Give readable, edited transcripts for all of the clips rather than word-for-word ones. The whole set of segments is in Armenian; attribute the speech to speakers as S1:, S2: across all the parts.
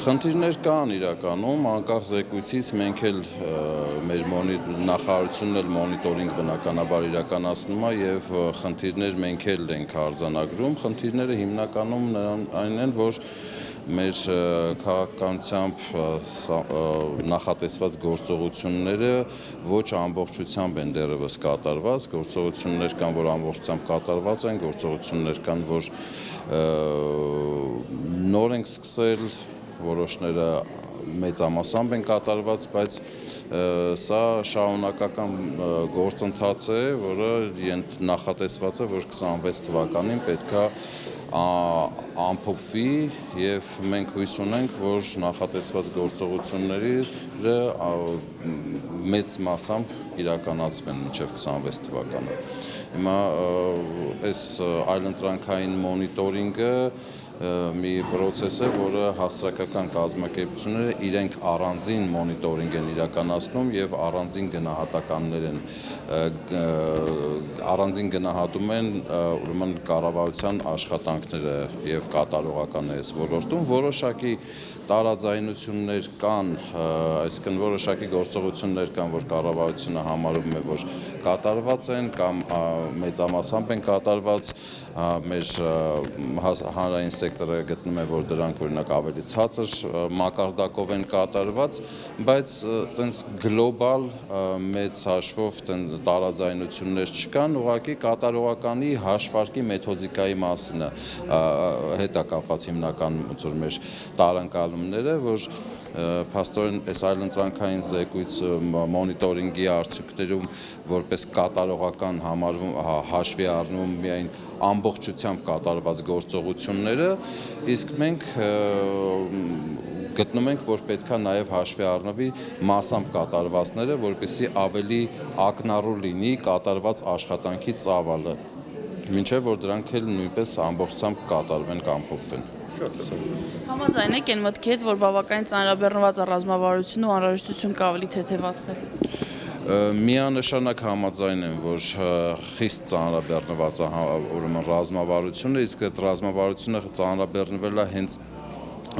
S1: Խնդիրներ կան իրականում, անկախ զեկույցից մենք էլ մեր նախարարությունն էլ մոնիտորինգ բնականաբար իրականացնում է եւ խնդիրներ մենք էլ ենք արձանագրում։ Խնդիրները հիմնականում այն են, որ մեր քաղաքականությամբ նախատեսված գործողությունները ոչ ամբողջությամբ են դեռևս կատարված, գործողություններ կան, որ ամբողջությամբ կատարված են, գործողություններ կան, որ նոր ենք սկսել, որոշները մեծամասամբ են կատարված, բայց սա շարունակական գործընթաց է, որը նախատեսված է, որ 26 թվականին պետք է ամփոփվի եւ մենք հույս ունենք, որ նախատեսված գործողությունները մեծ մասամբ իրականացվեն մինչեւ 26 թվականը։ Հիմա այս այլընտրանքային մոնիտորինգը մի process է, որը հասարակական կազմակերպությունները իրենք առանձին մոնիտորինգ են իրականացնում եւ առանձին գնահատականներ են առանձին գնահատում են ուրեմն կառավարության աշխատանքները եւ կատարողականները այս ոլորտում որոշակի տարաձայնություններ կան, այսինքն որոշակի գործողություններ կան, որ կառավարությունը համարում է, որ կատարված են կամ մեծամասամբ են կատարված, մեր հանրային սեկտորը գտնում է, որ դրանք օրինակ ավելի ցածր մակարդակով են կատարված, բայց այտենց գլոբալ մեծ հաշվով տարաձայնություններ չկան, ուղղակի կատարողականի հաշվարկի մեթոդիկայի մասին հետ է կապված հիմնական մեր տարընկալումները, որ փաստորեն այս այլընտրանքային զեկույցը մոնիտորինգի արդյունքներում որպես կատարողական հաշվի առնում միայն ամբողջությամբ կատարված գործողությունները, իսկ մենք գտնում ենք, որ պետք է նաև հաշվի առնվի մասամբ կատարվածները, որպեսզի ավելի ակնառու լինի կատարված աշխատանքի ծավալը, մինչև որ դրանք էլ նույնպես ամբողջությամբ կատարվեն կամ ամփոփվեն։
S2: Համաձայն եք այն մտքի հետ, որ բավականին ծանրաբեռնված է ռազմավարությունը ու անհրաժեշտություն կա ավելի թեթևացնել։
S1: Միանշանակ համաձայն եմ, որ խիստ ծանրաբեռնված է ուրեմն ռազմավարությունը, իսկ այդ ռազմավարությունը ծանրաբեռնվել է հենց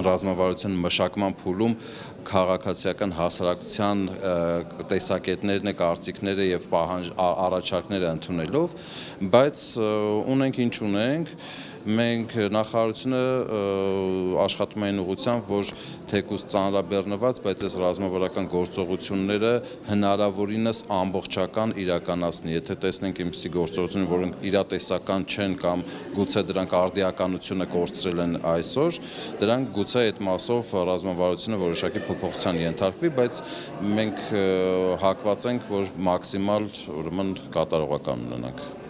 S1: ռազմավարության մշակման փուլում քաղաքացիական հասարակության տեսակետներն է, կարծիքները եւ առաջարկները ընդունելով, բայց ունենք ինչ ունենք, մենք նախարարությունը աշխատում են ուղղությամբ, որ թեկուզ ծանրաբեռնված, բայց այս ռազմավարական գործողությունները հնարավորինս ամբողջական իրականացնի։ Եթե տեսնենք այնպիսի գործողություններ, որոնք իրատեսական չեն կամ գուցե դրանք արդիականությունը կորցրել են այսօր, դրանք գուցե այդ մասով ռազմավարությունը որոշակի փոփոխության ենթարկվի, բայց մենք հակված ենք, որ մաքսիմալ ուրեմն կատարողական ունենանք։